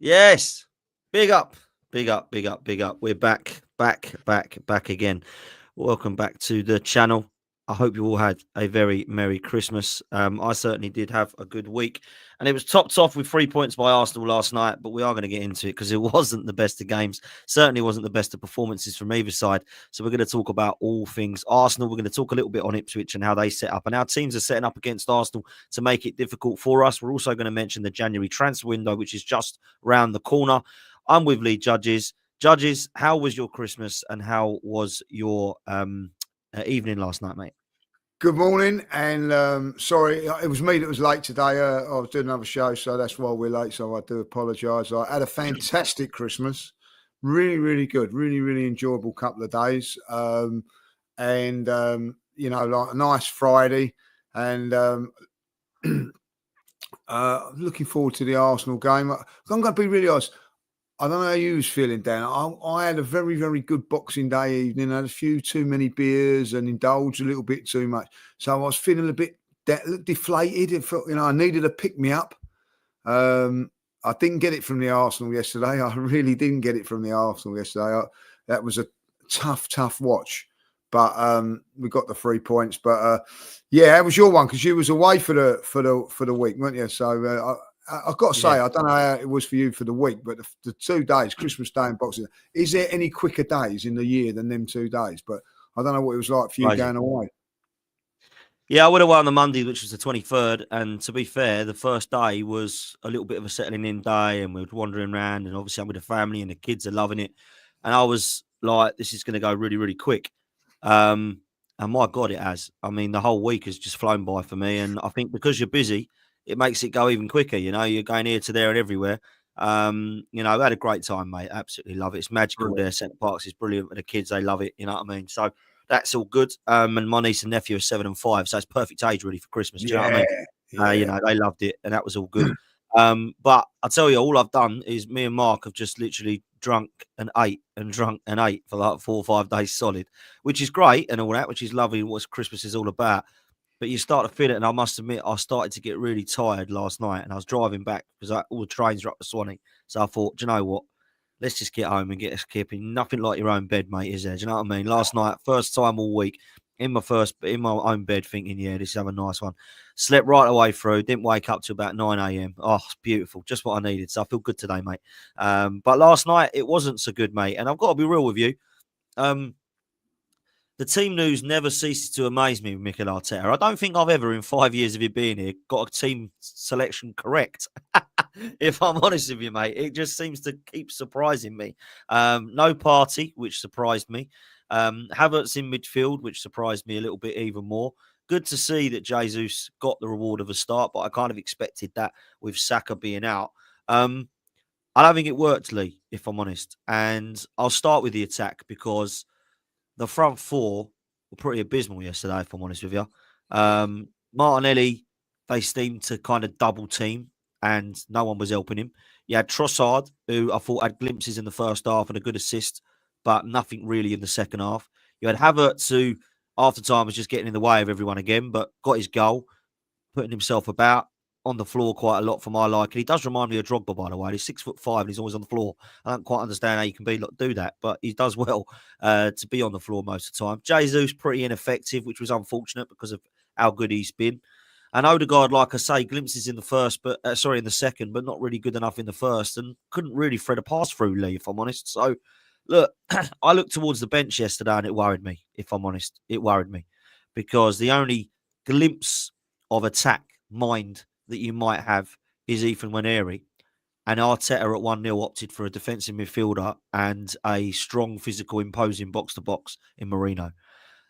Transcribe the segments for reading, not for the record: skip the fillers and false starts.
Yes. Big up. Big up, big up, big up. We're back again. Welcome back to the channel. I hope you all had a very Merry Christmas. I certainly did have a good week. And it was topped off with 3 points by Arsenal last night, but we are going to get into it because it wasn't the best of games. Certainly wasn't the best of performances from either side. So we're going to talk about all things Arsenal. We're going to talk a little bit on Ipswich and how they set up and how teams are setting up against Arsenal to make it difficult for us. We're also going to mention the January transfer window, which is just round the corner. I'm with Lee Judges. Judges, how was your Christmas and how was your evening last night, mate? Good morning, and sorry, it was me that was late today. I was doing another show, so that's why we're late, so I do apologise. I had a fantastic Christmas, really, really good, really, really enjoyable couple of days, and you know, like a nice Friday, and looking forward to the Arsenal game. I'm going to be really honest. I don't know how you was feeling, Dan. I had a very, very good Boxing Day evening. I had a few too many beers and indulged a little bit too much. So I was feeling a bit deflated. It felt, you know, I needed a pick-me-up. I didn't get it from the Arsenal yesterday. I really didn't get it from the Arsenal yesterday. That was a tough watch. But we got the 3 points. But yeah, it was your one because you was away for the week, weren't you? So I've got to say, I don't know how it was for you for the week, but the 2 days, Christmas Day and Boxing Day, is there any quicker days in the year than them 2 days? But I don't know what it was like for you going away. Yeah, I would have won on the Monday, which was the 23rd. And to be fair, the first day was a little bit of a settling in day and we were wandering around. And obviously I'm with the family and the kids are loving it. And I was like, this is going to go really, really quick. And my God, it has. I mean, the whole week has just flown by for me. And I think because you're busy, it makes it go even quicker. You know, you're going here to there and everywhere. You know, I had a great time, mate. Absolutely love it. It's magical there. Centre Parks is brilliant with the kids. They love it. You know what I mean? So that's all good. And my niece and nephew are 7 and 5. So it's perfect age really for Christmas. Do you know what I mean? You know, they loved it and that was all good. But I tell you, all I've done is me and Mark have just literally drunk and ate for like 4 or 5 days solid, which is great and all that, which is lovely. What Christmas is all about. But you start to feel it, and I must admit, I started to get really tired last night, and I was driving back because all the trains are up to Swanee. So I thought, do you know what? Let's just get home and get a skipping. Nothing like your own bed, mate, is there? Do you know what I mean? Last night, first time all week, in my own bed, thinking, yeah, this is a nice one. Slept right away through. Didn't wake up till about 9 a.m. Oh, it's beautiful. Just what I needed. So I feel good today, mate. But last night, it wasn't so good, mate. And I've got to be real with you. The team news never ceases to amaze me with Mikel Arteta. I don't think I've ever, in 5 years of you being here, got a team selection correct. If I'm honest with you, mate, it just seems to keep surprising me. No Partey, which surprised me. Havertz in midfield, which surprised me a little bit even more. Good to see that Jesus got the reward of a start, but I kind of expected that with Saka being out. I don't think it worked, Lee, if I'm honest. And I'll start with the attack because the front four were pretty abysmal yesterday, if I'm honest with you. Martinelli, they seemed to kind of double team and no one was helping him. You had Trossard, who I thought had glimpses in the first half and a good assist, but nothing really in the second half. You had Havertz, who after time was just getting in the way of everyone again, but got his goal, putting himself about on the floor quite a lot for my liking. He does remind me of Drogba, by the way. He's 6'5" and he's always on the floor. I don't quite understand how you can do that, but he does well to be on the floor most of the time. Jesus, pretty ineffective, which was unfortunate because of how good he's been. And Odegaard, like I say, glimpses in the second, but not really good enough in the first, and couldn't really thread a pass through, Lee, if I'm honest. So, look, I looked towards the bench yesterday and it worried me, if I'm honest. It worried me because the only glimpse of attack mind that you might have is Ethan Nwaneri, and Arteta at 1-0 opted for a defensive midfielder and a strong, physical, imposing box-to-box in Marino.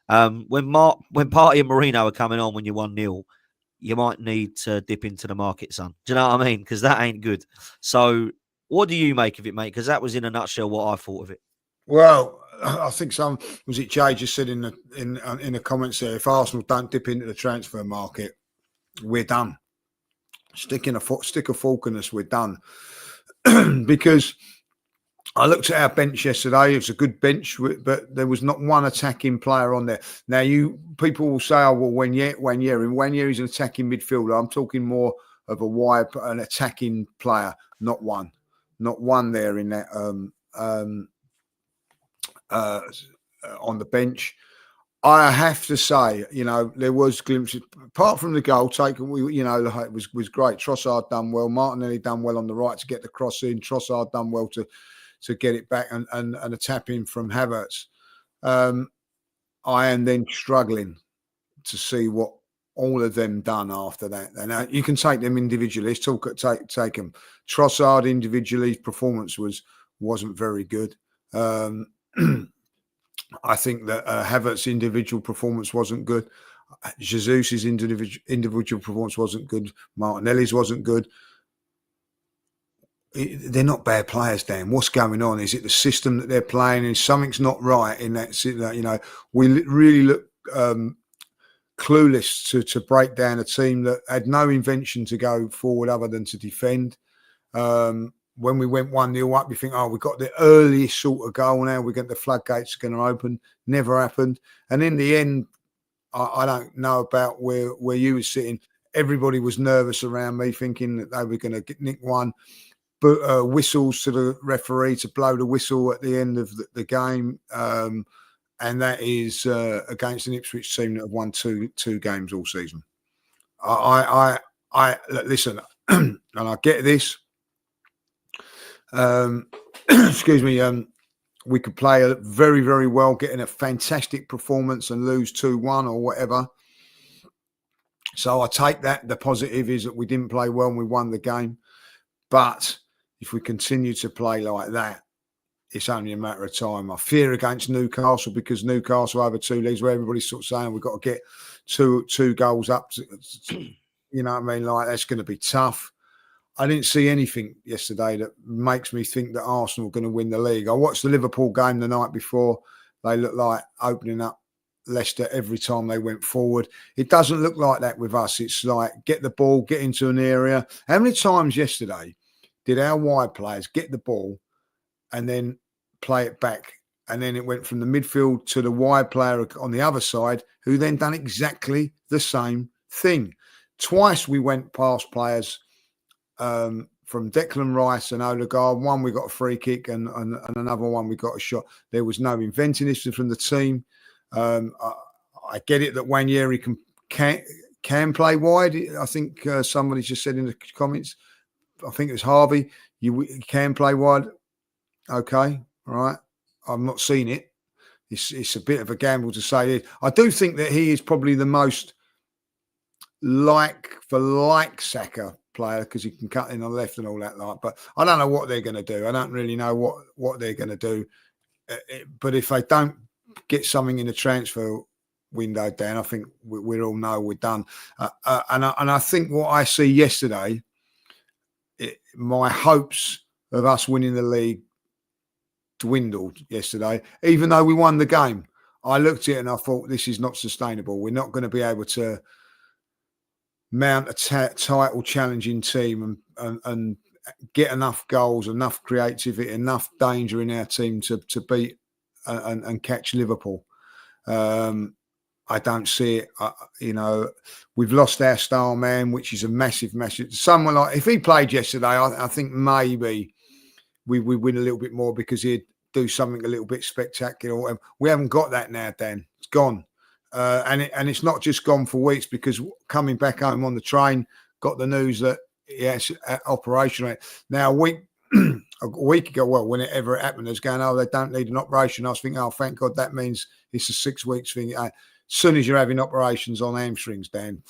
When Partey and Marino are coming on when you're 1-0, you might need to dip into the market, son. Do you know what I mean? Because that ain't good. So what do you make of it, mate? Because that was in a nutshell what I thought of it. Well, I think Jay just said in the comments there, if Arsenal don't dip into the transfer market, we're done. Stick a fork in us, we're done. Because I looked at our bench yesterday. It was a good bench, but there was not one attacking player on there. Now, people will say, "Oh, well, Nwaneri is an attacking midfielder." I'm talking more of an attacking player, not one. not one there in that on the bench. I have to say, there was glimpses apart from the goal taken. It was great. Trossard done well. Martinelli done well on the right to get the cross in. Trossard done well to get it back and a tap in from Havertz. I am then struggling to see what all of them done after that. And you can take them individually. Let's take them. Trossard individually, performance wasn't very good. I think that Havertz's individual performance wasn't good. Jesus' individual performance wasn't good. Martinelli's wasn't good. They're not bad players, Dan. What's going on? Is it the system that they're playing? And something's not right in that. We really look clueless to break down a team that had no invention to go forward other than to defend. When we went 1-0 up, you think, we got the earliest sort of goal now. We're going the floodgates are going to open. Never happened. And in the end, I don't know about where you were sitting. Everybody was nervous around me, thinking that they were going to nick one. But whistles to the referee to blow the whistle at the end of the game. And that is against an Ipswich team that have won two games all season. I listen, and I get this. Excuse me. We could play very, very well, getting a fantastic performance and lose 2-1 or whatever. So I take that. The positive is that we didn't play well and we won the game. But if we continue to play like that, it's only a matter of time. I fear against Newcastle because Newcastle over 2 leagues where everybody's sort of saying we've got to get two goals up. You know what I mean? Like, that's going to be tough. I didn't see anything yesterday that makes me think that Arsenal are going to win the league. I watched the Liverpool game the night before. They looked like opening up Leicester every time they went forward. It doesn't look like that with us. It's like get the ball, get into an area. How many times yesterday did our wide players get the ball and then play it back? And then it went from the midfield to the wide player on the other side, who then done exactly the same thing. Twice we went past players from Declan Rice and Odegaard. One we got a free kick and another one we got a shot. There was no inventiveness from the team. I get it that Wanyeri can play wide. I think somebody just said in the comments, I think it was Harvey, you can play wide. Okay, all right. I've not seen it. It's a bit of a gamble to say it. I do think that he is probably the most like Saka player because he can cut in on the left and all that. But I don't know what they're going to do. I don't really know what they're going to do. But if they don't get something in the transfer window, Dan, I think we all know we're done. And I think what I see yesterday, my hopes of us winning the league dwindled yesterday, even though we won the game. I looked at it and I thought, this is not sustainable. We're not going to be able to mount a title challenging team and get enough goals, enough creativity, enough danger in our team to beat and catch Liverpool. I don't see it. We've lost our star man, which is a massive. Someone like, if he played yesterday, I think maybe we win a little bit more because he'd do something a little bit spectacular. We haven't got that now, Dan. It's gone. And it's not just gone for weeks, because coming back home on the train, got the news that he has operation. Now, a week ago, well, whenever it happened, there's going, they don't need an operation. I was thinking, thank God, that means it's a 6 weeks thing. As soon as you're having operations on hamstrings, Dan,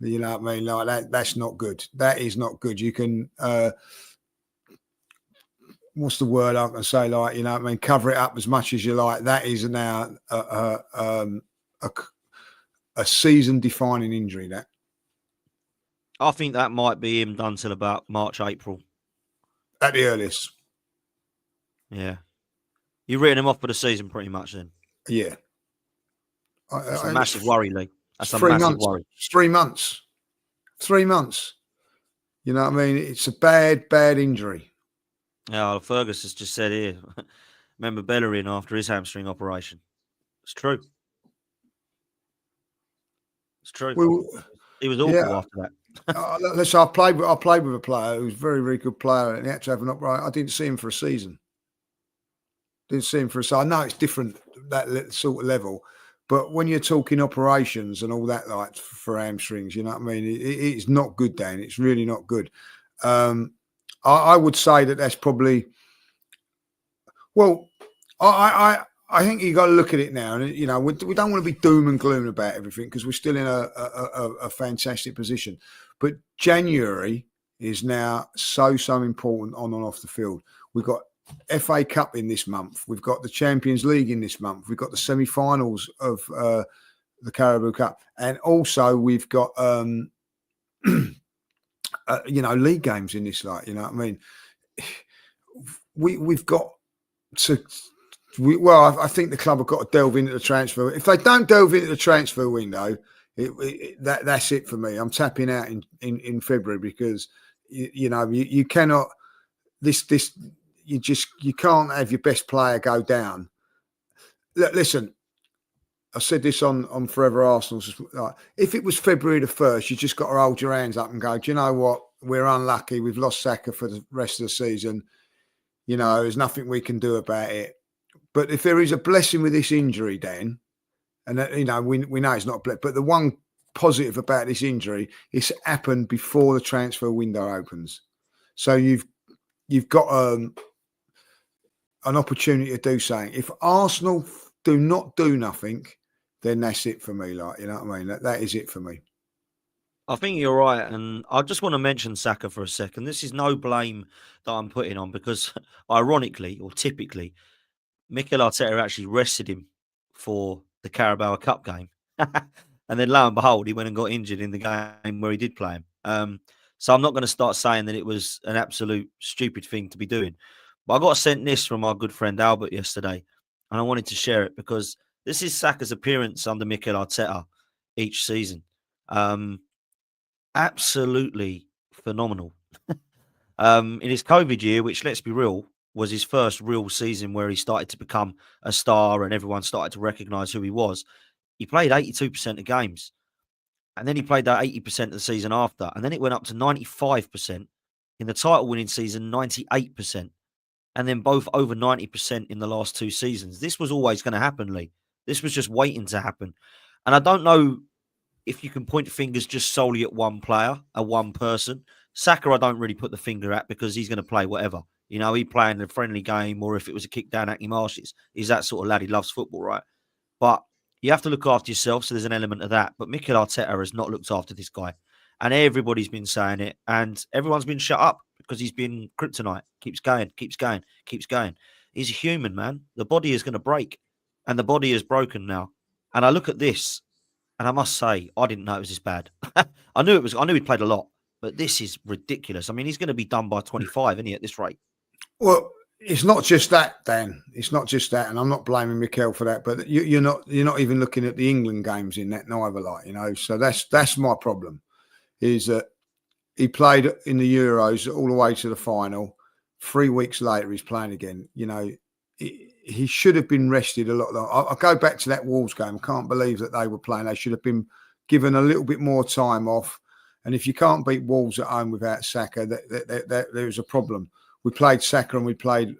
you know what I mean? Like that's not good. That is not good. You can, what's the word I can say? Like, you know what I mean? Cover it up as much as you like. That is now a season-defining injury, that. I think that might be him done till about March, April. At the earliest. Yeah. You've written him off for the season pretty much then. Yeah. It's a massive worry, Lee. That's a 3 massive months. worry. 3 months. 3 months. You know what I mean? It's a bad, bad injury. Yeah, Fergus has just said here. Remember Bellerin after his hamstring operation. It's true. It's true. He was awful after that. Listen, I played with a player who was a very, very good player, and he had to have an operation. I didn't see him for a season. Didn't see him for a season. I know it's different, that sort of level, but when you're talking operations and all that, like for hamstrings, you know what I mean? It's not good, Dan. It's really not good. I would say that's probably, well, I think you got to look at it now, and we don't want to be doom and gloom about everything because we're still in a fantastic position. But January is now so important on and off the field. We've got FA Cup in this month. We've got the Champions League in this month. We've got the semi-finals of the Carabao Cup, and also we've got league games in this. Like, you know what I mean? We've got to. I think the club have got to delve into the transfer. If they don't delve into the transfer window, that's it for me. I'm tapping out in February because you cannot you can't have your best player go down. Listen, I said this on Forever Arsenal. If it was February the 1st, you just got to hold your hands up and go, do you know what? We're unlucky. We've lost Saka for the rest of the season. There's nothing we can do about it. But if there is a blessing with this injury, Dan, and we know it's not a blessing, but the one positive about this injury, it's happened before the transfer window opens. So you've got an opportunity to do something. If Arsenal do not do nothing, then that's it for me. Like, you know what I mean? That is it for me. I think you're right, and I just want to mention Saka for a second. This is no blame that I'm putting on because, ironically or typically, Mikel Arteta actually rested him for the Carabao Cup game. And then lo and behold, he went and got injured in the game where he did play him. So I'm not going to start saying that it was an absolute stupid thing to be doing. But I got sent this from our good friend Albert yesterday, and I wanted to share it because this is Saka's appearance under Mikel Arteta each season. Absolutely phenomenal. In his COVID year, which, let's be real, was his first real season where he started to become a star and everyone started to recognise who he was. He played 82% of games. And then he played that 80% of the season after. And then it went up to 95%. In the title-winning season, 98%. And then both over 90% in the last two seasons. This was always going to happen, Lee. This was just waiting to happen. And I don't know if you can point fingers just solely at one player, at one person. Saka, I don't really put the finger at because he's going to play whatever. He playing a friendly game, or if it was a kick down Hackney Marshes, he's that sort of lad. He loves football, right? But you have to look after yourself, so there's an element of that. But Mikel Arteta has not looked after this guy. And everybody's been saying it, and everyone's been shut up because he's been kryptonite. Keeps going, keeps going, keeps going. He's a human, man. The body is going to break, and the body is broken now. And I look at this, and I must say, I didn't know it was this bad. I knew he'd played a lot, but this is ridiculous. I mean, he's going to be done by 25, isn't he, at this rate? Well, it's not just that, Dan. It's not just that, and I'm not blaming Mikel for that. But you're not even looking at the England games in that neither, like. So that's my problem. Is that he played in the Euros all the way to the final. 3 weeks later, he's playing again. He should have been rested a lot longer. I go back to that Wolves game. I can't believe that they were playing. They should have been given a little bit more time off. And if you can't beat Wolves at home without Saka, there's a problem. We played Saka and we played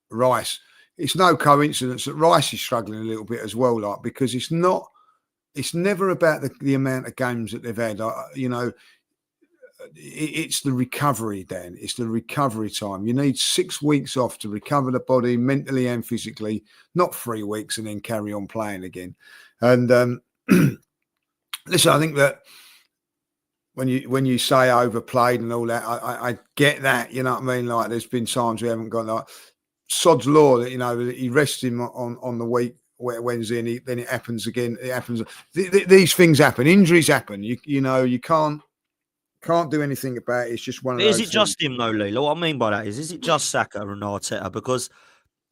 Rice. It's no coincidence that Rice is struggling a little bit as well, like, because it's never about the amount of games that they've had. It's the recovery, Dan. It's the recovery time. You need 6 weeks off to recover the body mentally and physically, not 3 weeks and then carry on playing again. And listen, I think that when you say overplayed and all that, I get that. You know what I mean? Like, there's been times we haven't got, like, sod's law that, he rested him on the week Wednesday, and then it happens again. It happens. These things happen. Injuries happen. You can't do anything about it. It's just one of those. Is it just him, though, Lee? What I mean by that is it just Saka and Arteta? Because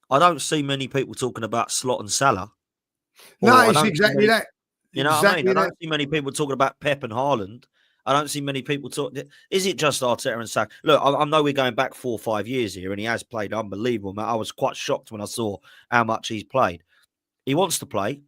I don't see many people talking about Slot and Salah. No, it's exactly that. You know what I mean? I don't see many people talking about Pep and Haaland. I don't see many people talk. Is it just Arteta and Saka? Look, I know we're going back 4 or 5 years here, and he has played unbelievable. I was quite shocked when I saw how much he's played. He wants to play.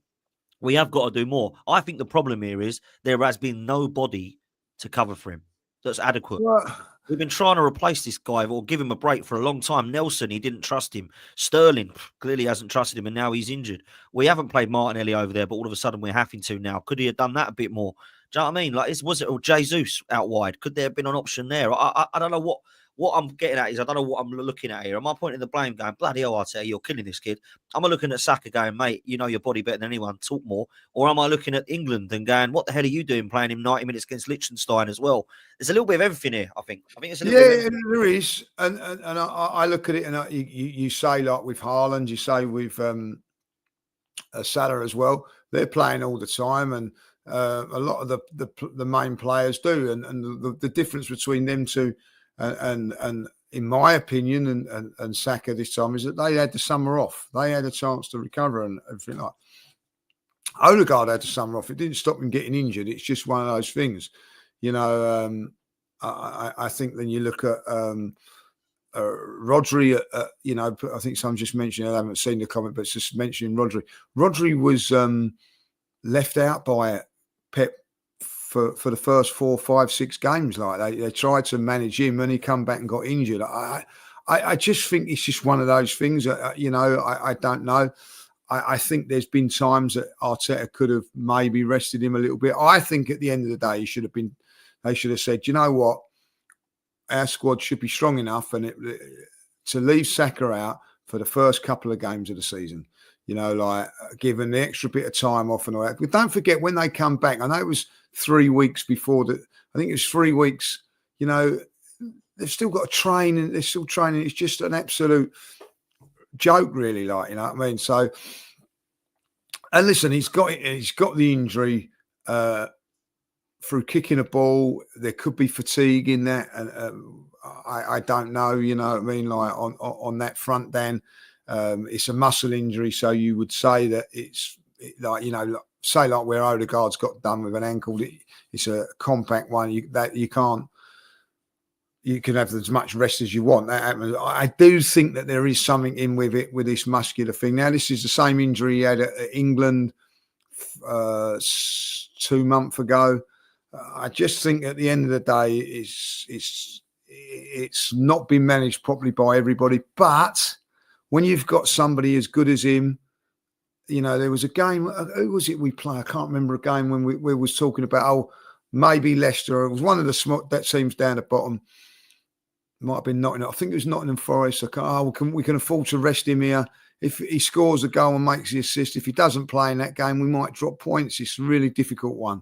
We have got to do more. I think the problem here is there has been nobody to cover for him that's adequate. Well, We've been trying to replace this guy or give him a break for a long time. Nelson, he didn't trust him. Sterling clearly hasn't trusted him, and now he's injured. We haven't played Martinelli over there, but all of a sudden we're having to now. Could he have done that a bit more? Do you know what I mean? Like, was it Jesus out wide? Could there have been an option there? I don't know what I'm getting at is I don't know what I'm looking at here. Am I pointing the blame going, bloody hell, Arteta, you're killing this kid? Am I looking at Saka going, mate, you know your body better than anyone, talk more? Or am I looking at England and going, what the hell are you doing playing him 90 minutes against Liechtenstein as well? There's a little bit of everything here, I think. I think it's a little bit of everything. There is. And I look at it and you say, like with Haaland, you say with Salah as well, they're playing all the time. And a lot of the main players do. And the difference between them two and in my opinion, and Saka this time is that they had the summer off. They had a chance to recover and everything like that. Odegaard had the summer off. It didn't stop him getting injured. It's just one of those things. You know, I think when you look at Rodri, you know, I think someone just mentioned, I haven't seen the comment, but it's just mentioning Rodri. Rodri was left out by Pep for the first 4, 5, 6 games. Like they tried to manage him and he come back and got injured. I just think it's just one of those things. You know, I don't know. I think there's been times that Arteta could have maybe rested him a little bit. I think at the end of the day, they should have said, you know what, our squad should be strong enough to leave Saka out for the first couple of games of the season. You know, like given the extra bit of time off and all that. But don't forget when they come back, I know it was 3 weeks before that. I think it was 3 weeks, you know, they've still got to train and they're still training. It's just an absolute joke, really, like, you know what I mean? So, and listen, he's got the injury through kicking a ball. There could be fatigue in that, and I don't know, you know what I mean, like on that front, Dan. It's a muscle injury, so you would say that it's like, you know, say like where Odegaard's got done with an ankle, it's a compact one. You can have as much rest as you want. That happens. I do think that there is something in with it, with this muscular thing. Now, this is the same injury he had at England 2 months ago. I just think at the end of the day, it's not been managed properly by everybody. But when you've got somebody as good as him, you know, there was a game. Who was it we play? I can't remember a game when we was talking about, maybe Leicester. It was one of the small that teams down the bottom. Might have been Nottingham. I think it was Nottingham Forest. We can afford to rest him here. If he scores a goal and makes the assist, if he doesn't play in that game, we might drop points. It's a really difficult one.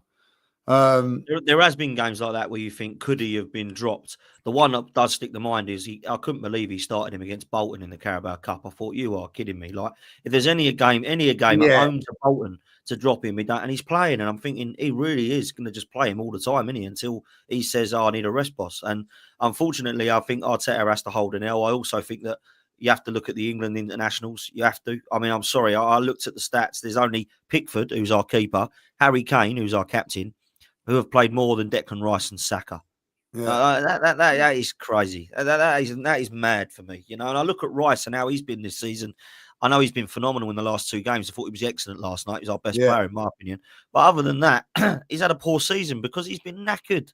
There has been games like that where you think, could he have been dropped? The one that does stick to mind is I couldn't believe he started him against Bolton in the Carabao Cup. I thought, you are kidding me. Like, if there's any game at home to Bolton to drop him, and he's playing, and I'm thinking he really is going to just play him all the time, isn't he? Until he says, I need a rest, boss. And unfortunately, I think Arteta has to hold an L. I also think that you have to look at the England internationals. You have to. I mean, I'm sorry. I looked at the stats. There's only Pickford, who's our keeper, Harry Kane, who's our captain, who have played more than Declan Rice and Saka. Yeah. That is crazy. That is mad for me, you know. And I look at Rice and how he's been this season. I know he's been phenomenal in the last 2 games. I thought he was excellent last night. He's our best player, in my opinion. But other than that, he's had a poor season because he's been knackered.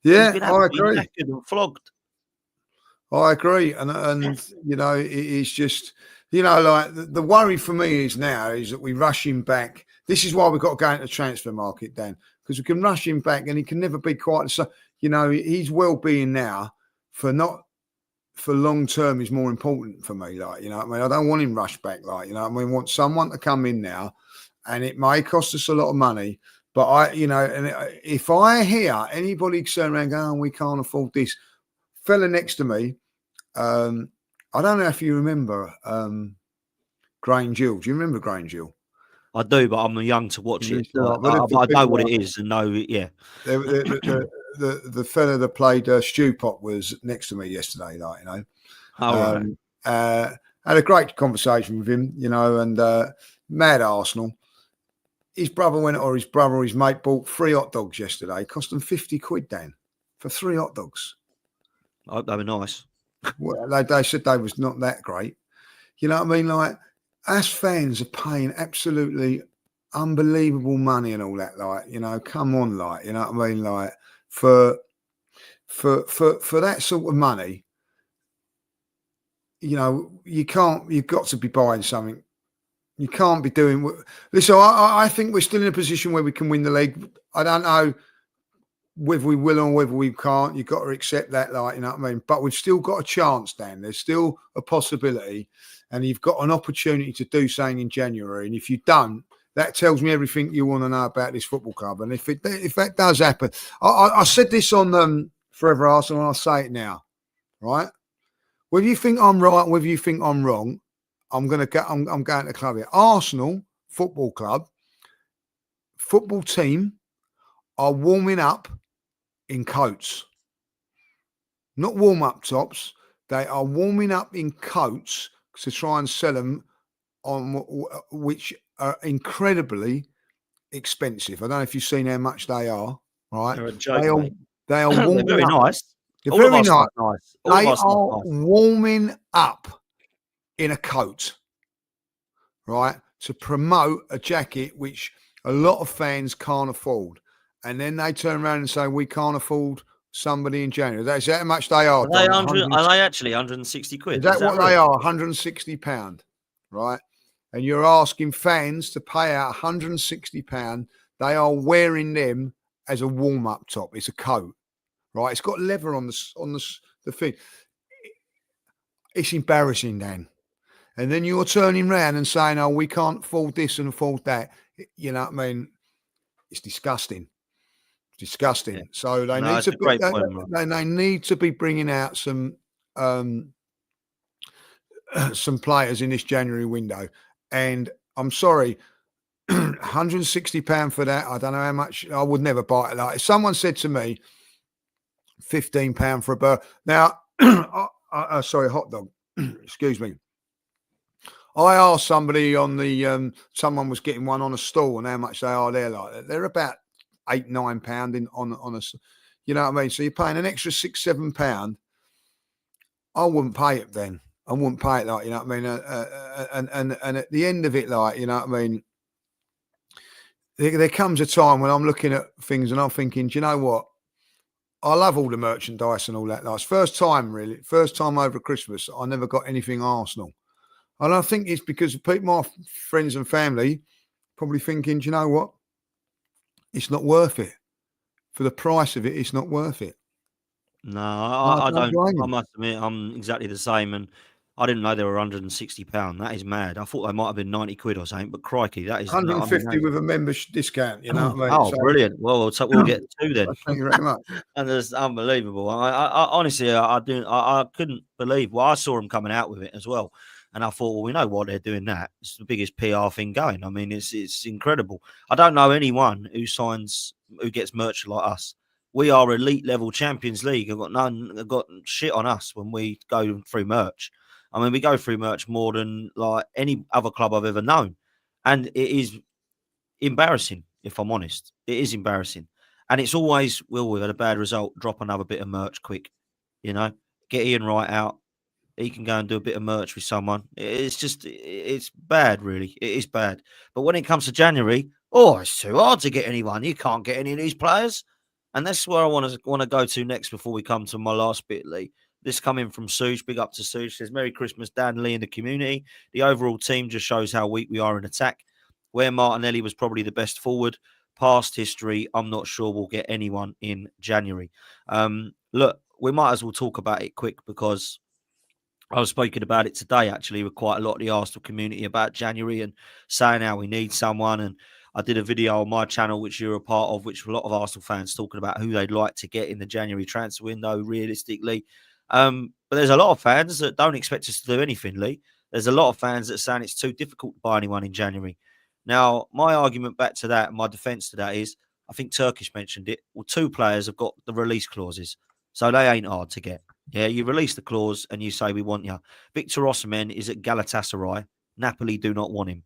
Yeah, he's been I agree. Knackered and flogged. I agree, and you know, it's just, you know, like the worry for me is that we rush him back. This is why we've got to go into the transfer market, Dan, because we can rush him back and he can never be quite so. You know, his well-being now for long term is more important for me. Like, you know what I mean? I don't want him rushed back. Like, you know what I mean? I want someone to come in now, and it may cost us a lot of money. But if I hear anybody turn around going, we can't afford this, fella next to me, I don't know if you remember Grange Hill. Do you remember Grange Hill? I do, but I'm young to watch it. But I know what it is and know, yeah. The fella that played Stu Pop was next to me yesterday, like, you know. Right. Had a great conversation with him, you know, and mad Arsenal. His mate bought 3 hot dogs yesterday. Cost them 50 quid, Dan, for 3 hot dogs. I hope they were nice. Well, they said they was not that great. You know what I mean? Like, us fans are paying absolutely unbelievable money and all that. Like, you know, come on, like, you know what I mean? Like, for that sort of money. You know, you've got to be buying something. You can't be doing. Listen, I think we're still in a position where we can win the league. I don't know whether we will or whether we can't. You've got to accept that, like, you know what I mean? But we've still got a chance, Dan. There's still a possibility, and you've got an opportunity to do something in January. And if you don't, that tells me everything you want to know about this football club. And if that does happen, I said this on Forever Arsenal, and I'll say it now, right? Whether you think I'm right, whether you think I'm wrong, I'm going to the club here. Arsenal Football Club, football team are warming up in coats. Not warm-up tops. They are warming up in coats to try and sell them on which are incredibly expensive. I don't know if you've seen how much they are, right? They're a joke, they are warming very up. nice. They're All very of us nice. are nice. They are warming up in a coat, right, to promote a jacket which a lot of fans can't afford. And then they turn around and say, we can't afford somebody in January. That's how much they are. Are they actually 160 quid? Is that what they are? £160, right? And you're asking fans to pay out £160. They are wearing them as a warm-up top. It's a coat, right? It's got leather on the thing. It's embarrassing, Dan. And then you're turning around and saying, oh, we can't afford this and afford that. You know what I mean? It's disgusting. Disgusting. Yeah. So they need to be bringing out some players in this January window. And I'm sorry, £160 for that. I don't know how much. I would never buy it. Like if someone said to me, £15 for a burger. Now, sorry, hot dog. Excuse me. I asked somebody on the someone was getting one on a stall and how much they are there. Like that. They're about £8-9 on a, you know what I mean? So you're paying an extra £6-7. I wouldn't pay it then. I wouldn't pay it, like, you know what I mean? And at the end of it, like, you know what I mean? There comes a time when I'm looking at things and I'm thinking, do you know what? I love all the merchandise and all that. Like, first time over Christmas, I never got anything Arsenal. And I think it's because my friends and family probably thinking, do you know what? It's not worth it. For the price of it, it's not worth it. No, I don't. I must admit, I'm exactly the same. And I didn't know they were £160. That is mad. I thought they might have been 90 quid or something, but crikey, that is 150 with a membership discount. You know what I mean? Oh, so, brilliant! Well, we'll get two then. Thank you very much. And it's unbelievable. I honestly, I couldn't believe. Well, I saw them coming out with it as well, and I thought, well, we know why they're doing that. It's the biggest PR thing going. I mean, it's incredible. I don't know anyone who gets merch like us. We are elite level Champions League. I've got shit on us when we go through merch. I mean, we go through merch more than like any other club I've ever known. And it is embarrassing, if I'm honest. It is embarrassing. And it's always, we've had a bad result, drop another bit of merch quick. You know, get Ian Wright out. He can go and do a bit of merch with someone. It's bad, really. It is bad. But when it comes to January, it's too hard to get anyone. You can't get any of these players. And that's where I want to go to next before we come to my last bit, Lee. This coming from Suge, big up to Suge. Says, Merry Christmas, Dan, Lee, and the community. The overall team just shows how weak we are in attack. Where Martinelli was probably the best forward. Past history, I'm not sure we'll get anyone in January. Look, we might as well talk about it quick because I was speaking about it today, actually, with quite a lot of the Arsenal community about January and saying how we need someone. And I did a video on my channel, which you're a part of, which a lot of Arsenal fans talking about who they'd like to get in the January transfer window, realistically. But there's a lot of fans that don't expect us to do anything, Lee. There's a lot of fans that are saying it's too difficult to buy anyone in January. Now, my argument back to that, my defence to that is, I think Turkish mentioned it, well, two players have got the release clauses, so they ain't hard to get. Yeah, you release the clause and you say, we want you. Victor Osimhen is at Galatasaray. Napoli do not want him.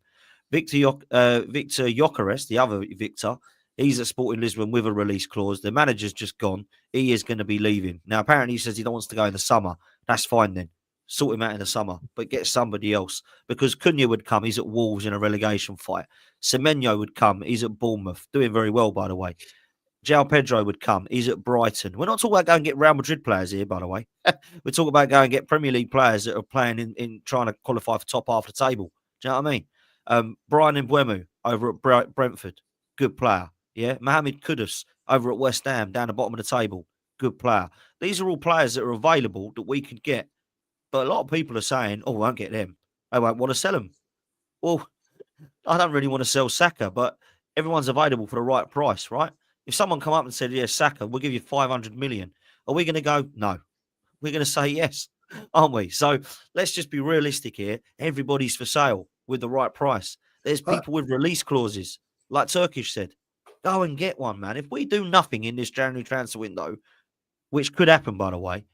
Victor Gyökeres, the other Victor, he's at Sporting Lisbon with a release clause. The manager's just gone. He is going to be leaving. Now, apparently he says he don't wants to go in the summer. That's fine then. Sort him out in the summer, but get somebody else. Because Cunha would come. He's at Wolves in a relegation fight. Semenyo would come. He's at Bournemouth. Doing very well, by the way. João Pedro would come. He's at Brighton. We're not talking about going and get Real Madrid players here, by the way. We're talking about going and get Premier League players that are playing in trying to qualify for top half of the table. Do you know what I mean? Brian Mbeumo over at Brentford, good player. Yeah, Mohamed Kudus over at West Ham, down the bottom of the table, good player. These are all players that are available that we could get. But a lot of people are saying, "Oh, we won't get them. I won't want to sell them." Well, I don't really want to sell Saka, but everyone's available for the right price, right? If someone come up and said, "Yeah, Saka, we'll give you 500 million," are we going to go, "No"? We're going to say yes, aren't we? So let's just be realistic here. Everybody's for sale with the right price. There's people with release clauses, like Turkish said. Go and get one, man. If we do nothing in this January transfer window, which could happen, by the way,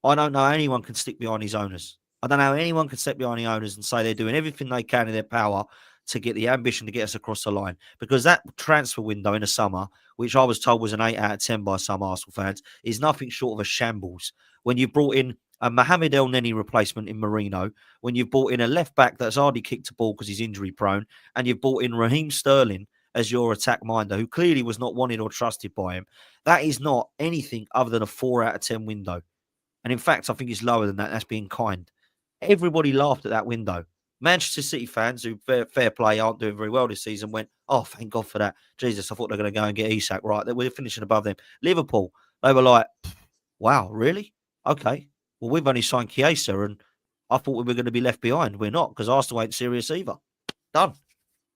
I don't know how anyone can stick behind his owners. I don't know how anyone can step behind the owners and say they're doing everything they can in their power to get the ambition to get us across the line. Because that transfer window in the summer, which I was told was an 8 out of 10 by some Arsenal fans, is nothing short of a shambles. When you brought in a Mohamed El Neni replacement in Marino, when you've brought in a left back that's hardly kicked a ball because he's injury prone, and you've brought in Raheem Sterling as your attack minder, who clearly was not wanted or trusted by him, that is not anything other than a 4 out of 10 window. And in fact, I think it's lower than that. That's being kind. Everybody laughed at that window. Manchester City fans, who fair play aren't doing very well this season, went, "Oh, thank God for that. Jesus, I thought they were going to go and get Isak." Right, we're finishing above them. Liverpool, they were like, "Wow, really? Okay. Well, we've only signed Chiesa, and I thought we were going to be left behind. We're not, because Arsenal ain't serious either." Done.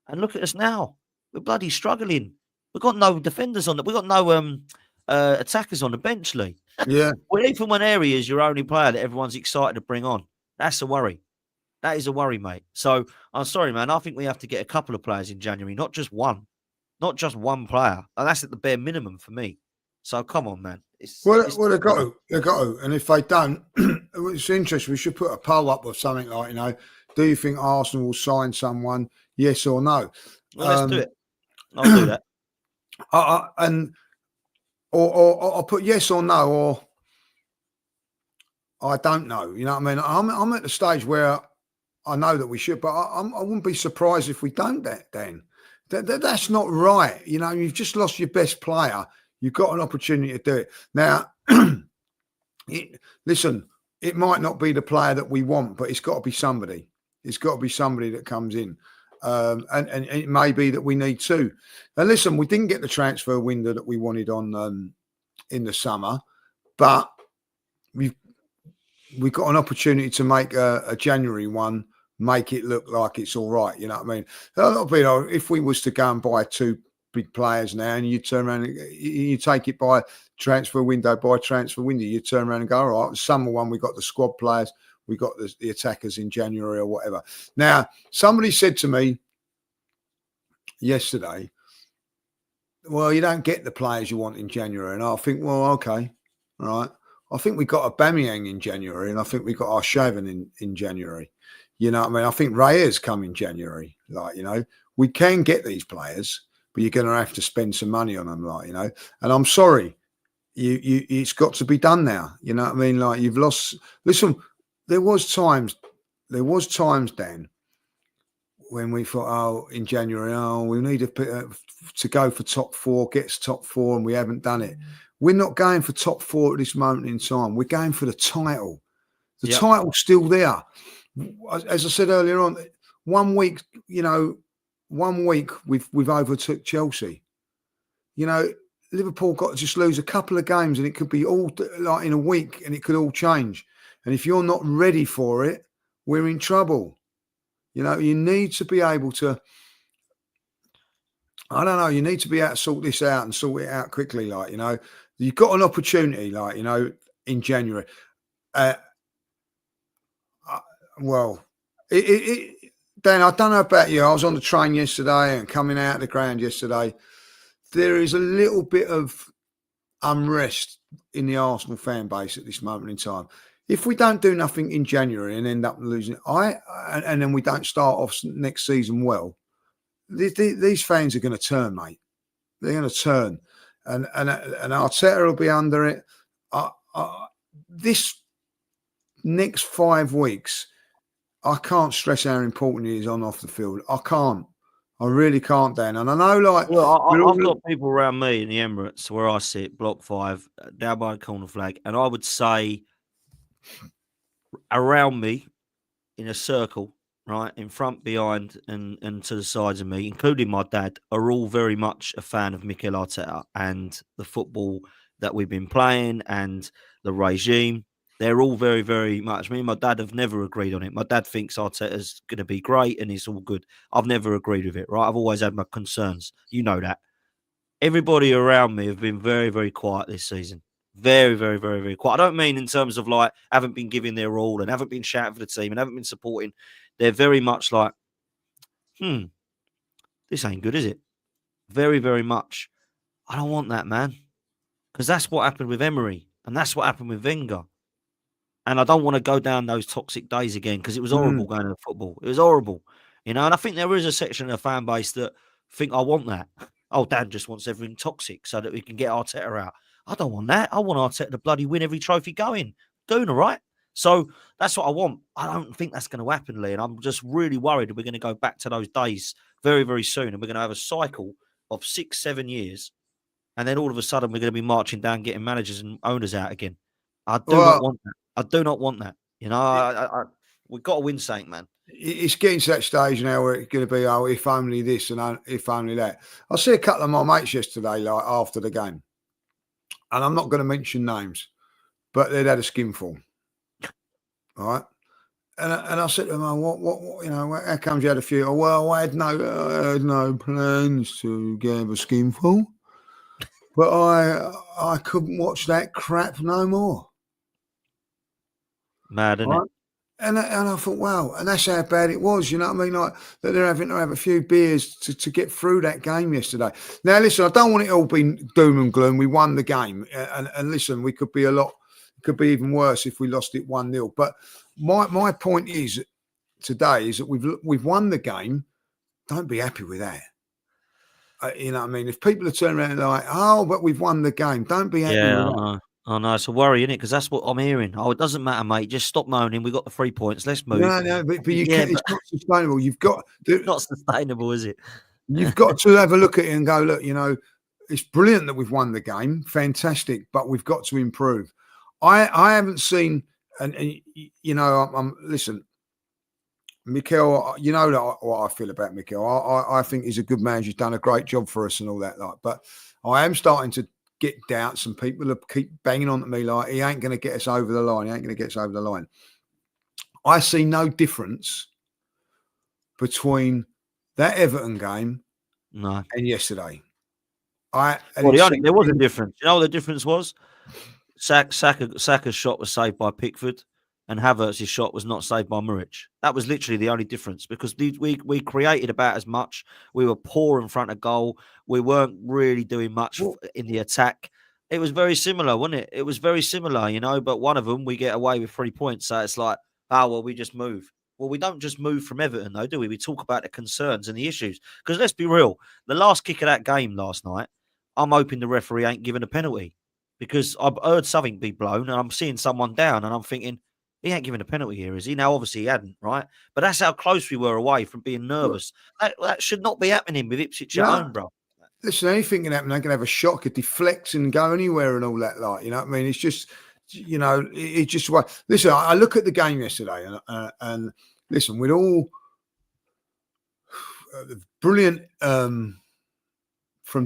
And look at us now. We're bloody struggling. We've got no defenders on it. We've got no attackers on the bench, Lee. Yeah. Well, even when Area is your only player that everyone's excited to bring on, that's a worry. That is a worry, mate. So I'm sorry, man. I think we have to get a couple of players in January, not just one. Not just one player. And that's at the bare minimum for me. So come on, man. Well, they've got to. They've got to. And if they don't, it's interesting. We should put a poll up or something like, do you think Arsenal will sign someone? Yes or no? Well, let's do it. I'll do that. Or I'll put yes or no, or I don't know. You know what I mean? I'm at the stage where I know that we should, but I wouldn't be surprised if we don't. Then that's not right. You've just lost your best player. You've got an opportunity to do it now. Listen, it might not be the player that we want, but it's got to be somebody. It's got to be somebody that comes in. And it may be that we need two. And listen, we didn't get the transfer window that we wanted on in the summer, but we've got an opportunity to make a January one, make it look like it's all right. You know what I mean? A lot of people, if we was to go and buy two big players now, and you turn around and you take it by transfer window, you turn around and go, all right, summer one, we got the squad players. We got the attackers in January or whatever. Now, somebody said to me yesterday, well, you don't get the players you want in January. And I think, well, okay, all right. I think we got Aubameyang in January, and I think we got Arshavin in January. You know what I mean? I think Reyes come in January. We can get these players, but you're going to have to spend some money on them, And I'm sorry, it's got to be done now. You know what I mean? Like, you've lost. Listen. There was times, Dan, when we thought, in January, we need to go for top four, gets top four, and we haven't done it. We're not going for top four at this moment in time. We're going for the title. The title's still there. As I said earlier on, 1 week, 1 week we've overtook Chelsea. Liverpool got to just lose a couple of games, and it could be all like in a week, and it could all change. And if you're not ready for it, we're in trouble. You need to be able to, I don't know, you need to be able to sort this out and sort it out quickly. You've got an opportunity, in January. Dan, I don't know about you. I was on the train yesterday and coming out of the ground yesterday. There is a little bit of unrest in the Arsenal fan base at this moment in time. If we don't do nothing in January and end up losing, and then we don't start off next season well, these fans are going to turn, mate. They're going to turn, and Arteta will be under it. This next 5 weeks, I can't stress how important it is on off the field. I can't. I really can't, Dan. And I know, like, Well, we're all I've got people around me in the Emirates where I sit, Block 5, down by the corner flag, and I would say around me in a circle, right, in front, behind, and to the sides of me, including my dad, are all very much a fan of Mikel Arteta and the football that we've been playing and the regime. They're all very, very much. Me and my dad have never agreed on it. My dad thinks Arteta's going to be great and it's all good. I've never agreed with it, right? I've always had my concerns. You know that. Everybody around me have been very, very quiet this season. Very, very, very, very quiet. I don't mean in terms of like haven't been giving their all and haven't been shouting for the team and haven't been supporting. They're very much like, this ain't good, is it? Very, very much. I don't want that, man. Because that's what happened with Emery and that's what happened with Wenger. And I don't want to go down those toxic days again because it was horrible going to football. It was horrible, and I think there is a section of the fan base that think I want that. Oh, Dan just wants everything toxic so that we can get Arteta out. I don't want that. I want Arteta to bloody win every trophy going. Doing all right. So that's what I want. I don't think that's going to happen, Lee. And I'm just really worried that we're going to go back to those days very, very soon. And we're going to have a cycle of 6-7 years. And then all of a sudden, we're going to be marching down, getting managers and owners out again. I do not want that. I do not want that. We've got to win something, man. It's getting to that stage now where it's going to be, oh, if only this and if only that. I see a couple of my mates yesterday, like after the game, and I'm not going to mention names, but they'd had a skinful. All right. And I said to them, oh, what, how comes you had a few? Oh, well, I had no plans to get a skinful, but I couldn't watch that crap no more. Mad, isn't it? And I thought, wow, and that's how bad it was. You know what I mean? Like that they're having to have a few beers to get through that game yesterday. Now, listen, I don't want it all being doom and gloom. We won the game, and listen, we could be could be even worse if we lost it 1-0. But my point is today is that we've won the game. Don't be happy with that. You know what I mean? If people are turning around and like, oh, but we've won the game, don't be happy with that. I know, it's a worry, isn't it? Because that's what I'm hearing. Oh, it doesn't matter, mate. Just stop moaning. We got the 3 points. Let's move. No, but it's not sustainable. It's not sustainable, is it? You've got to have a look at it and go, look, it's brilliant that we've won the game. Fantastic. But we've got to improve. I haven't seen, and listen, Mikel, you know what I feel about Mikel. I think he's a good man. He's done a great job for us and all that. But I am starting to get doubts, and people keep banging on to me like he ain't going to get us over the line. He ain't going to get us over the line. I see no difference between that Everton game and yesterday. There was a difference. You know what the difference was? Saka's shot was saved by Pickford, and Havertz's shot was not saved by Muric. That was literally the only difference because we created about as much. We were poor in front of goal. We weren't really doing much in the attack. It was very similar, wasn't it? It was very similar, but one of them we get away with 3 points. So it's like, we just move. Well, we don't just move from Everton, though, do we? We talk about the concerns and the issues. Because let's be real, the last kick of that game last night, I'm hoping the referee ain't given a penalty because I've heard something be blown and I'm seeing someone down and I'm thinking, he ain't giving a penalty here, is he? Now, obviously, he hadn't, right? But that's how close we were away from being nervous. That should not be happening with Ipswich at home, bro. Listen, anything can happen. They can have a shot, could deflect and go anywhere and all that. Like, you know what I mean? It's just, it's just. Listen, I look at the game yesterday and listen, with all brilliant from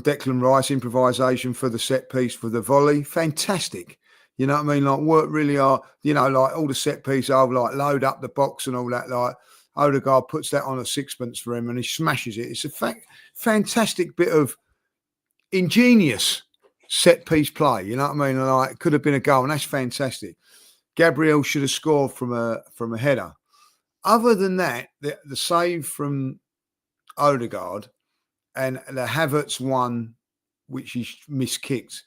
Declan Rice improvisation for the set piece, for the volley, fantastic. You know what I mean? Like work really hard, like all the set piece over, like load up the box and all that. Like Odegaard puts that on a sixpence for him and he smashes it. It's a fantastic bit of ingenious set piece play. You know what I mean? Like it could have been a goal and that's fantastic. Gabriel should have scored from a header. Other than that, the save from Odegaard and the Havertz one, which he miskicked.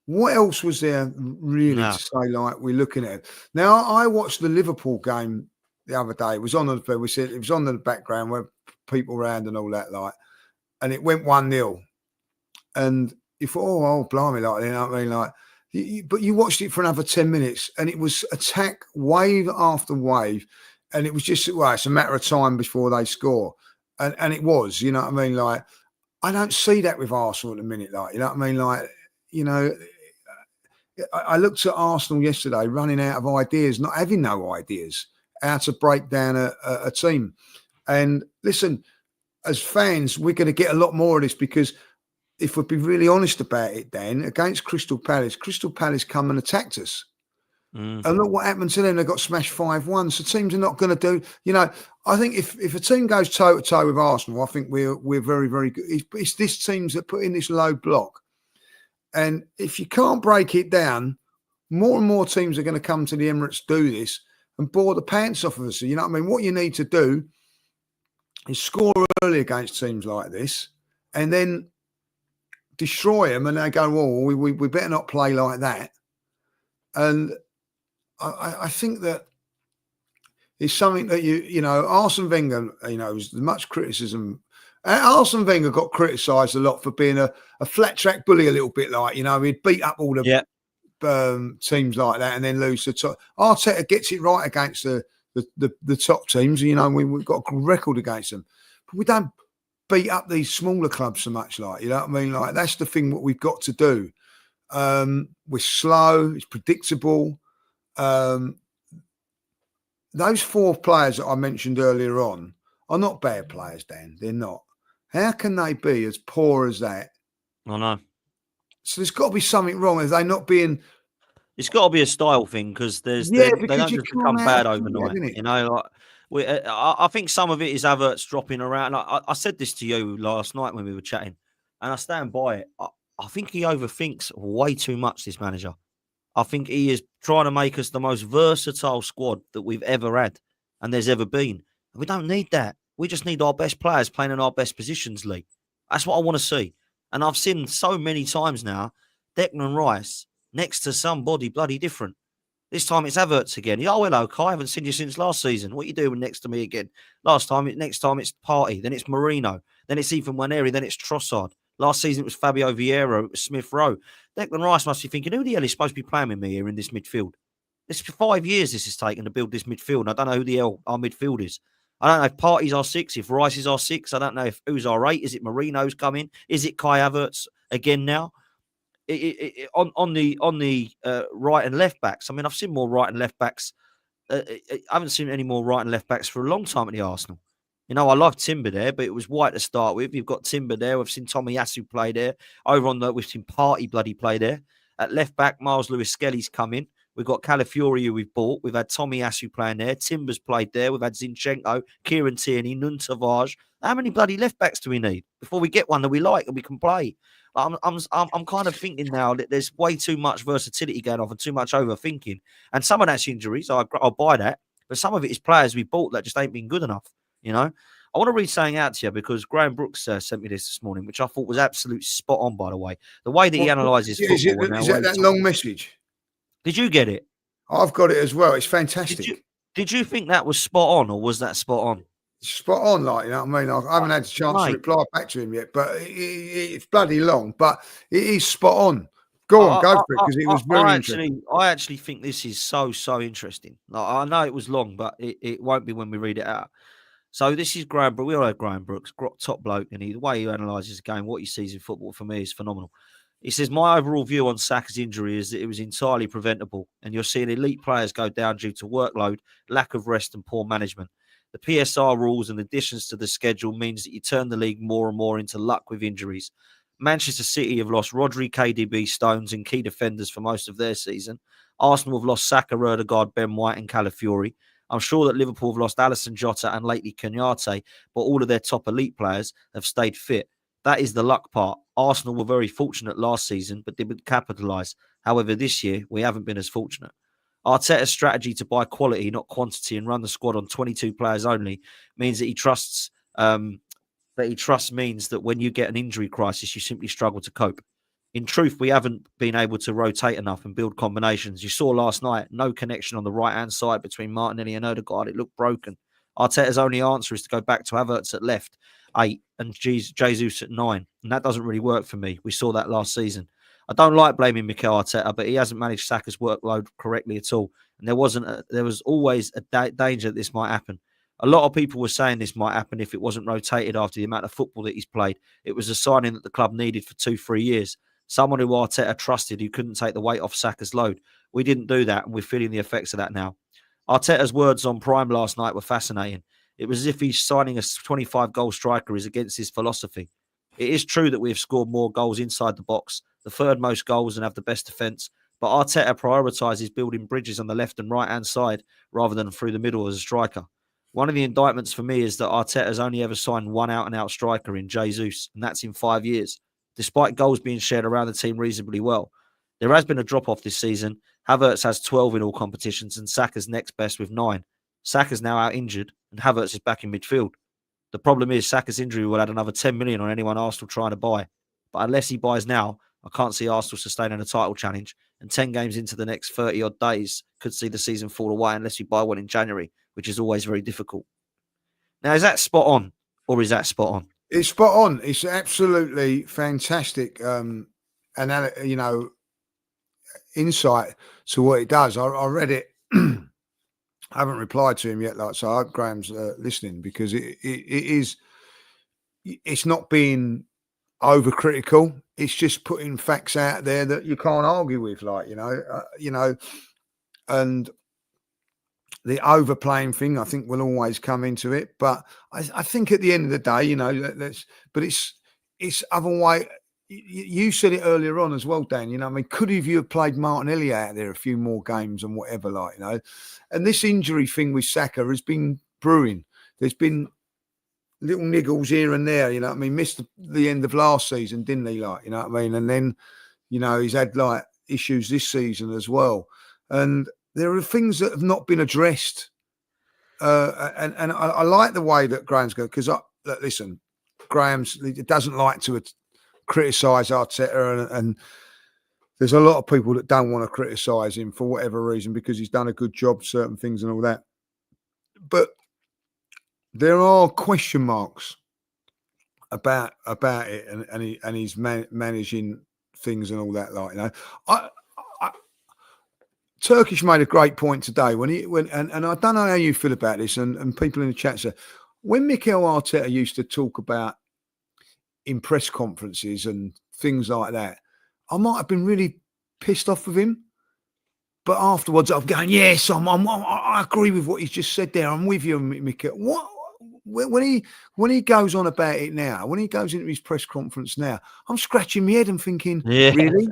What else was there really to say? Like we're looking at it now. I watched the Liverpool game the other day. It was on we said it was on the background where people around and all that, like, and it went 1-0. And you thought, oh, blimey, like, you know what I mean, like. But you watched it for another 10 minutes, and it was attack wave after wave, and it was just it's a matter of time before they score. and it was, you know what I mean? Like, I don't see that with Arsenal at the minute, like, you know what I mean? Like, you know, I looked at Arsenal yesterday running out of ideas, not having no ideas how to break down a team. And listen, as fans, we're going to get a lot more of this because if we'd be really honest about it, Dan, against Crystal Palace come and attacked us. And look what happened to them. They got smashed 5-1. So teams are not going to do, you know, I think if a team goes toe to toe with Arsenal, I think we're very, very good. It's this teams that put in this low block. And if you can't break it down, more and more teams are going to come to the Emirates, do this and bore the pants off of us. You know what I mean? What you need to do is score early against teams like this and then destroy them. And they go, well, we better not play like that. And I think that it's something that you know, Arsene Wenger, you know, was much criticism. Arsene Wenger got criticised a lot for being a flat track bully, a little bit like, you know, he'd beat up all the teams like that and then lose the top. Arteta gets it right against the top teams. You know, we've got a good record against them, but we don't beat up these smaller clubs so much. Like, you know what I mean? Like, that's the thing what we've got to do. We're slow. It's predictable. Those 4 players that I mentioned earlier on are not bad players, Dan. They're not. How can they be as poor as that? I know. So there's got to be something wrong. Are they not being? It's got to be a style thing because they don't just become bad overnight. You know, like I think some of it is Havertz dropping around. I said this to you last night when we were chatting, and I stand by it. I think he overthinks way too much, this manager. I think he is trying to make us the most versatile squad that we've ever had and there's ever been. And we don't need that. We just need our best players playing in our best positions, Lee. That's what I want to see. And I've seen so many times now, Declan Rice next to somebody bloody different. This time it's Havertz again. Oh, hello, Kai. I haven't seen you since last season. What are you doing next to me again? Next time it's Partey. Then it's Marino. Then it's Ethan Waneri. Then it's Trossard. Last season it was Fabio Vieira. It was Smith Rowe. Declan Rice must be thinking, who the hell is supposed to be playing with me here in this midfield? This for 5 years this has taken to build this midfield. And I don't know who the hell our midfield is. I don't know if Partey's our 6, if Rice is our 6. I don't know if who's our 8. Is it Marino's coming? Is it Kai Havertz again now? On the right and left backs. I mean, I've seen more right and left backs. I haven't seen any more right and left backs for a long time at the Arsenal. You know, I love Timber there, but it was White to start with. You've got Timber there. We've seen Tomiyasu play there. We've seen Partey bloody play there. At left back, Miles Lewis-Skelly's come in. We've got Calafiori who we've bought. We've had Tomiyasu playing there. Timber's played there. We've had Zinchenko, Kieran Tierney, Nuntavage. How many bloody left backs do we need before we get one that we like and we can play? I'm kind of thinking now that there's way too much versatility going on and too much overthinking. And some of that's injuries. I'll buy that. But some of it is players we bought that just ain't been good enough. You know, I want to read something out to you because Graham Brooks sent me this morning, which I thought was absolute spot on, by the way. The way that he analyses football. Is that long message? Did you get it? I've got it as well. It's fantastic. Did you think that was spot on or was that spot on? Spot on, like, you know what I mean? I haven't had a chance to reply back to him yet, but it's bloody long, but it is spot on. Go on, go for it, because it was very interesting. I actually think this is so interesting. Like, I know it was long, but it won't be when we read it out. So this is Graham Brooks. We all know Graham Brooks, top bloke, and the way he analyses the game, what he sees in football, for me, is phenomenal. He says, my overall view on Saka's injury is that it was entirely preventable, and you're seeing elite players go down due to workload, lack of rest, and poor management. The PSR rules and additions to the schedule means that you turn the league more and more into luck with injuries. Manchester City have lost Rodri, KDB, Stones, and key defenders for most of their season. Arsenal have lost Saka, Ødegaard, Ben White, and Calafiori. I'm sure that Liverpool have lost Alisson, Jota, and lately Konaté, but all of their top elite players have stayed fit. That is the luck part. Arsenal were very fortunate last season, but didn't capitalise. However, this year, we haven't been as fortunate. Arteta's strategy to buy quality, not quantity, and run the squad on 22 players only means that he trusts means that when you get an injury crisis, you simply struggle to cope. In truth, we haven't been able to rotate enough and build combinations. You saw last night, no connection on the right-hand side between Martinelli and Ødegaard. It looked broken. Arteta's only answer is to go back to Havertz at left, 8, and Jesus at 9. And that doesn't really work for me. We saw that last season. I don't like blaming Mikel Arteta, but he hasn't managed Saka's workload correctly at all. And there was always a danger that this might happen. A lot of people were saying this might happen if it wasn't rotated after the amount of football that he's played. It was a signing that the club needed for 2-3 years. Someone who Arteta trusted, who couldn't take the weight off Saka's load. We didn't do that, and we're feeling the effects of that now. Arteta's words on Prime last night were fascinating. It was as if he's signing a 25-goal striker is against his philosophy. It is true that we have scored more goals inside the box, the third most goals, and have the best defence. But Arteta prioritises building bridges on the left and right-hand side rather than through the middle as a striker. One of the indictments for me is that Arteta's only ever signed one out-and-out striker in Jesus, and that's in 5 years, despite goals being shared around the team reasonably well. There has been a drop-off this season. Havertz has 12 in all competitions, and Saka's next best with 9. Saka's now out injured, and Havertz is back in midfield. The problem is Saka's injury will add another 10 million on anyone Arsenal trying to buy. But unless he buys now, I can't see Arsenal sustaining a title challenge, and 10 games into the next 30-odd days could see the season fall away unless you buy one in January, which is always very difficult. Now, is that spot on, or is that spot on? It's spot on. It's absolutely fantastic, insight to what it does. I read it. I haven't replied to him yet, so I hope Graham's listening, because it is. It's not being overcritical. It's just putting facts out there that you can't argue with, and the overplaying thing, I think, will always come into it. But I think at the end of the day, it's other way. You said it earlier on as well, Dan. Could you have played Martinelli out there a few more games and whatever, And this injury thing with Saka has been brewing. There's been little niggles here and there, missed the end of last season, didn't he? And then, he's had issues this season as well. And there are things that have not been addressed. And I like the way that Graham's going, because listen, he doesn't like to criticise Arteta, and there's a lot of people that don't want to criticise him for whatever reason, because he's done a good job, certain things and all that. But there are question marks about it, and he's managing things and all that. Turkish made a great point today and I don't know how you feel about this, and people in the chat say, when Mikel Arteta used to talk about in press conferences and things like that, I might have been really pissed off with him, but afterwards I'm going, yes, I agree with what he's just said there. I'm with you, Mikel. What? When he goes on about it now, when he goes into his press conference now, I'm scratching my head and thinking, really?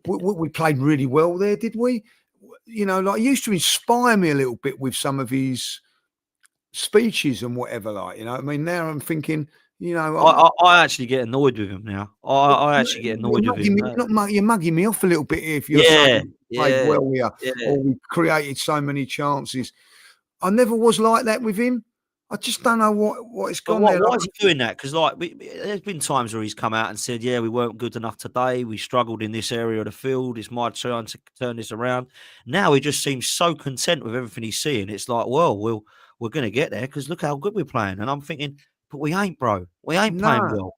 We played really well there, did we? He used to inspire me a little bit with some of his speeches and whatever, now I'm thinking, I actually get annoyed with him now. I actually get annoyed with him. You're mugging me off a little bit if you're saying we played well here, or we created so many chances. I never was like that with him. I just don't know what it's gone there. Why is he doing that? Because there's been times where he's come out and said, "Yeah, we weren't good enough today. We struggled in this area of the field. It's my turn to turn this around." Now he just seems so content with everything he's seeing. It's like, well, we're going to get there because look how good we're playing. And I'm thinking, but we ain't, bro. We ain't playing well.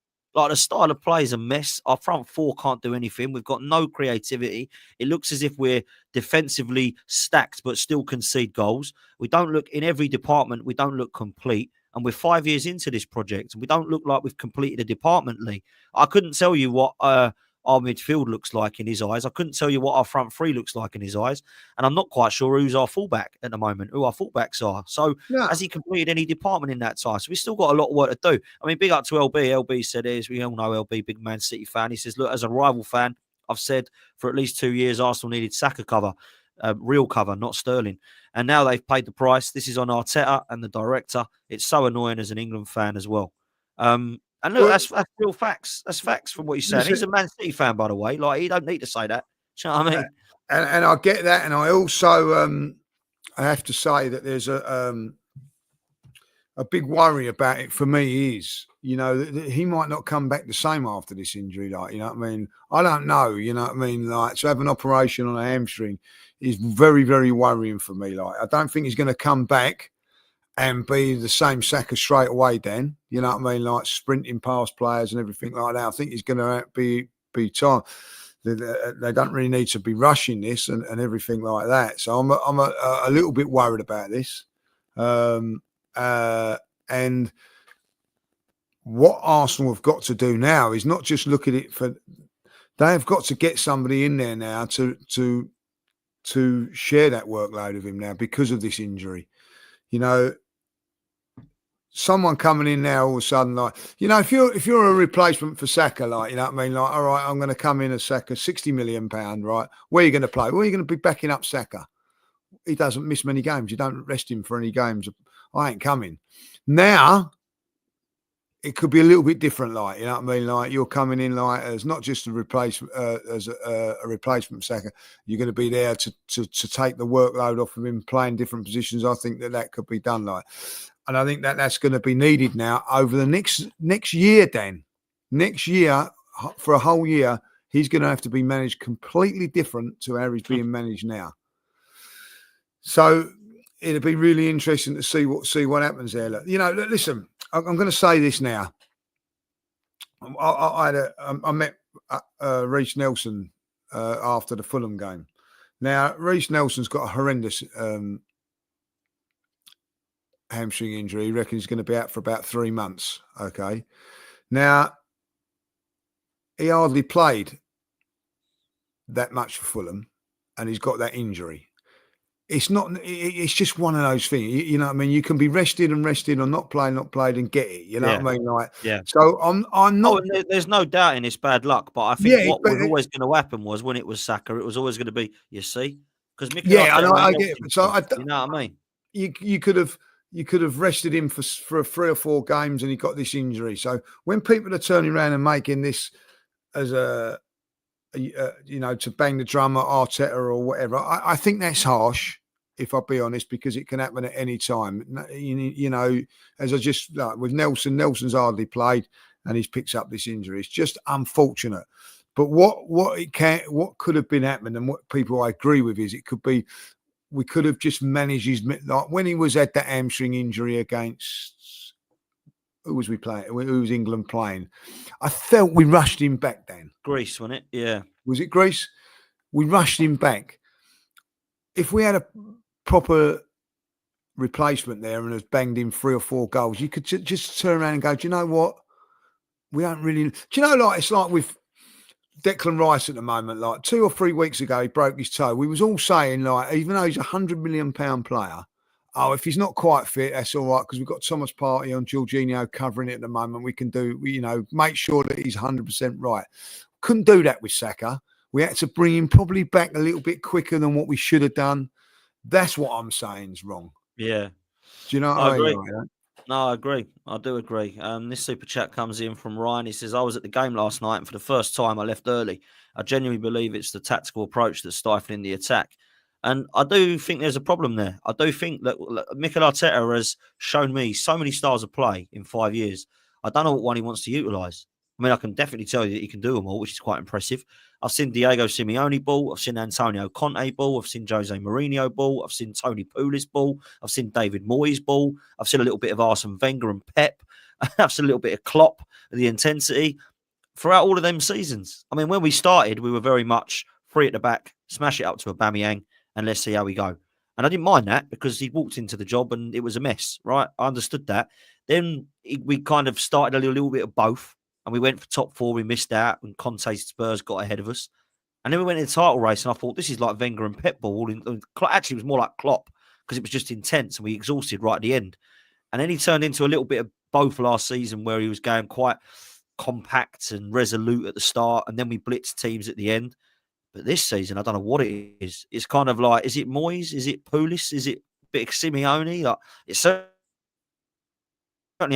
The style of play is a mess. Our front four can't do anything. We've got no creativity. It looks as if we're defensively stacked but still concede goals. We don't look, in every department, we don't look complete. And we're 5 years into this project, and we don't look like we've completed a department, Lee. I couldn't tell you what our midfield looks like in his eyes. I couldn't tell you what our front three looks like in his eyes. And I'm not quite sure who's our fullback at the moment, who our fullbacks are. So has he completed any department in that time? So we've still got a lot of work to do. I mean, big up to LB. LB said, as we all know, LB, big Man City fan. He says, look, as a rival fan, I've said for at least 2 years, Arsenal needed Saka cover, real cover, not Sterling. And now they've paid the price. This is on Arteta and the director. It's so annoying as an England fan as well. And look, that's real facts. That's facts from what he's saying. He's a Man City fan, by the way. He don't need to say that. Do you know what I mean? And I get that. And I also I have to say that there's a big worry about it for me is, he might not come back the same after this injury. I don't know. To have an operation on a hamstring is very, very worrying for me. I don't think he's going to come back and be the same Saka straight away, Dan. Sprinting past players and everything like that. I think he's going to be time. They don't really need to be rushing this and everything like that. So I'm a little bit worried about this. And what Arsenal have got to do now is not just look at it for. They have got to get somebody in there now to share that workload with him now because of this injury. Someone coming in now all of a sudden, like, if you're a replacement for Saka, like, you know what I mean? Like, all right, I'm going to come in as Saka, £60 million, right? Where are you going to play? Where are you going to be backing up Saka? He doesn't miss many games. You don't rest him for any games. I ain't coming. Now, it could be a little bit different, like, you know what I mean? Like, you're coming in like as not just a replacement, as a replacement for Saka. You're going to be there to take the workload off of him, playing different positions. I think that could be done, like. And I think that's going to be needed now over the next year, Dan. Next year, for a whole year, he's going to have to be managed completely different to how he's being managed now. So it'll be really interesting to see what happens there. Look, listen, I'm going to say this now. I met Reece Nelson after the Fulham game. Now, Reece Nelson's got a horrendous hamstring injury. He reckons he's going to be out for about 3 months. Okay. Now, he hardly played that much for Fulham, and he's got that injury. It's just one of those things. You know what I mean? You can be rested or not played and get it. You know what I mean? Like, yeah. So I'm not. Oh, there's no doubt in it's bad luck, but I think what was always going to happen was when it was Saka, it was always going to be, you see, because I get it. So you know what I mean? You could have rested him for 3 or 4 games, and he got this injury. So when people are turning around and making this as to bang the drum at Arteta or whatever, I think that's harsh, if I'll be honest, because it can happen at any time. As I just with Nelson's hardly played, and he's picked up this injury. It's just unfortunate. But what could have been happening, and what people I agree with is we could have just managed his, like when he was at that hamstring injury against, who was we playing? Who was England playing? I felt we rushed him back then. Greece, wasn't it? Yeah. Was it Greece? We rushed him back. If we had a proper replacement there and has banged in 3 or 4 goals, you could just turn around and go, do you know what? We don't really... Do you know, like, it's like with Declan Rice at the moment, like 2 or 3 weeks ago, he broke his toe. We was all saying, like, even though he's a £100 million player, if he's not quite fit, that's all right, because we've got Thomas Partey on Jorginho covering it at the moment. We can make sure that he's 100% right. Couldn't do that with Saka. We had to bring him probably back a little bit quicker than what we should have done. That's what I'm saying is wrong. Yeah. Do you know what I mean? No, I agree. I do agree. This super chat comes in from Ryan. He says, I was at the game last night, and for the first time I left early. I genuinely believe it's the tactical approach that's stifling the attack. And I do think there's a problem there. I do think that Mikel Arteta has shown me so many styles of play in 5 years. I don't know what one he wants to utilise. I mean, I can definitely tell you that he can do them all, which is quite impressive. I've seen Diego Simeone ball. I've seen Antonio Conte ball. I've seen Jose Mourinho ball. I've seen Tony Pulis ball. I've seen David Moyes ball. I've seen a little bit of Arsene Wenger and Pep. I've seen a little bit of Klopp, the intensity throughout all of them seasons. I mean, when we started, we were very much free at the back, smash it up to Aubameyang, and let's see how we go. And I didn't mind that because he walked into the job and it was a mess, right? I understood that. Then we kind of started a little bit of both. And we went for top 4. We missed out, and Conte's Spurs got ahead of us. And then we went in the title race, and I thought, this is like Wenger and Pep ball. Actually, it was more like Klopp because it was just intense, and we exhausted right at the end. And then he turned into a little bit of both last season, where he was going quite compact and resolute at the start, and then we blitzed teams at the end. But this season, I don't know what it is. It's kind of like, is it Moyes? Is it Pulis? Is it a bit of Simeone? Like, it's certainly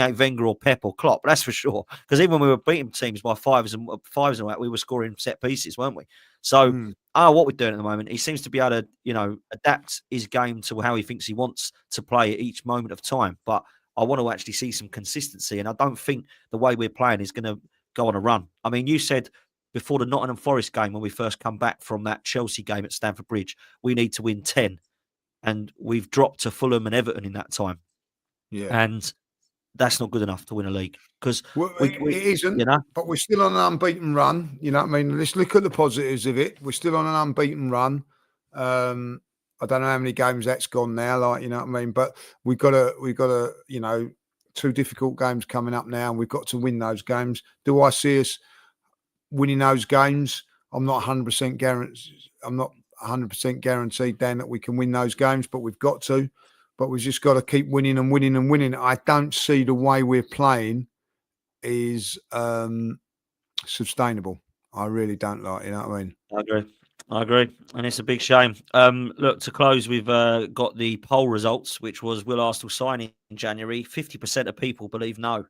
ain't Wenger or Pep or Klopp, that's for sure. Because even when we were beating teams by fives and that, we were scoring set pieces, weren't we? So I don't know what we're doing at the moment. He seems to be able to, adapt his game to how he thinks he wants to play at each moment of time. But I want to actually see some consistency, and I don't think the way we're playing is going to go on a run. I mean, you said before the Nottingham Forest game, when we first come back from that Chelsea game at Stamford Bridge, we need to win 10, and we've dropped to Fulham and Everton in that time. Yeah, and that's not good enough to win a league, because it isn't. But we're still on an unbeaten run. You know what I mean? Let's look at the positives of it. We're still on an unbeaten run. I don't know how many games that's gone now. Like, you know what I mean? But we've got to, you know, 2 difficult games coming up now, and we've got to win those games. Do I see us winning those games? I'm not 100% guaranteed. I'm not 100% guaranteed, Dan, that we can win those games, but we've got to. But we've just got to keep winning and winning and winning. I don't see the way we're playing is sustainable. I really don't, like, you know what I mean? I agree, and it's a big shame. Look, to close, we've got the poll results, which was will Arsenal sign in January? 50% of people believe no.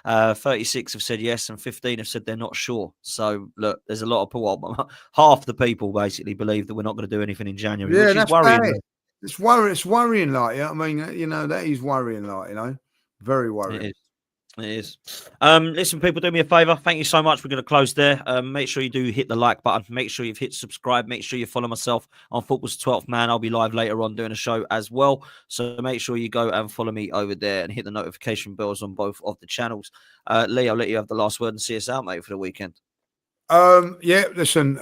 36 have said yes, and 15 have said they're not sure. So, look, there's a lot of people. Half the people basically believe that we're not going to do anything in January, Yeah, which is that's worrying. bad. It's worrying, like, you know what I mean? You know, that is worrying, like, you know, very It worrying. is. It is. Listen, people, do me a favor. Thank you so much. We're going to close there. Make sure you do hit the like button. Make sure you've hit subscribe. Make sure you follow myself on Football's 12th Man. I'll be live later on doing a show as well. So make sure you go and follow me over there and hit the notification bells on both of the channels. Lee, I'll let you have the last word and see us out, mate, for the weekend. Yeah, listen,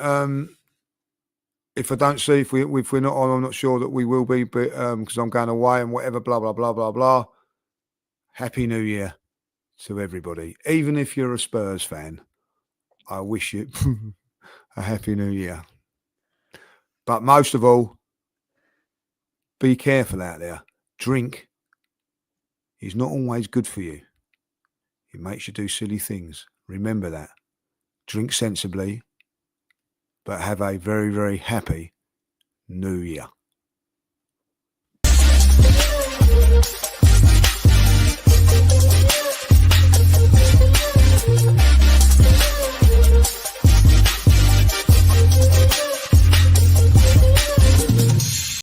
if I don't see if we're not on, I'm not sure that we will be, but because I'm going away and whatever, blah blah blah blah blah. Happy New Year to everybody, even if you're a Spurs fan. I wish you a happy New Year. But most of all, be careful out there. Drink is not always good for you. It makes you do silly things. Remember that. Drink sensibly, but have a very, very happy New Year.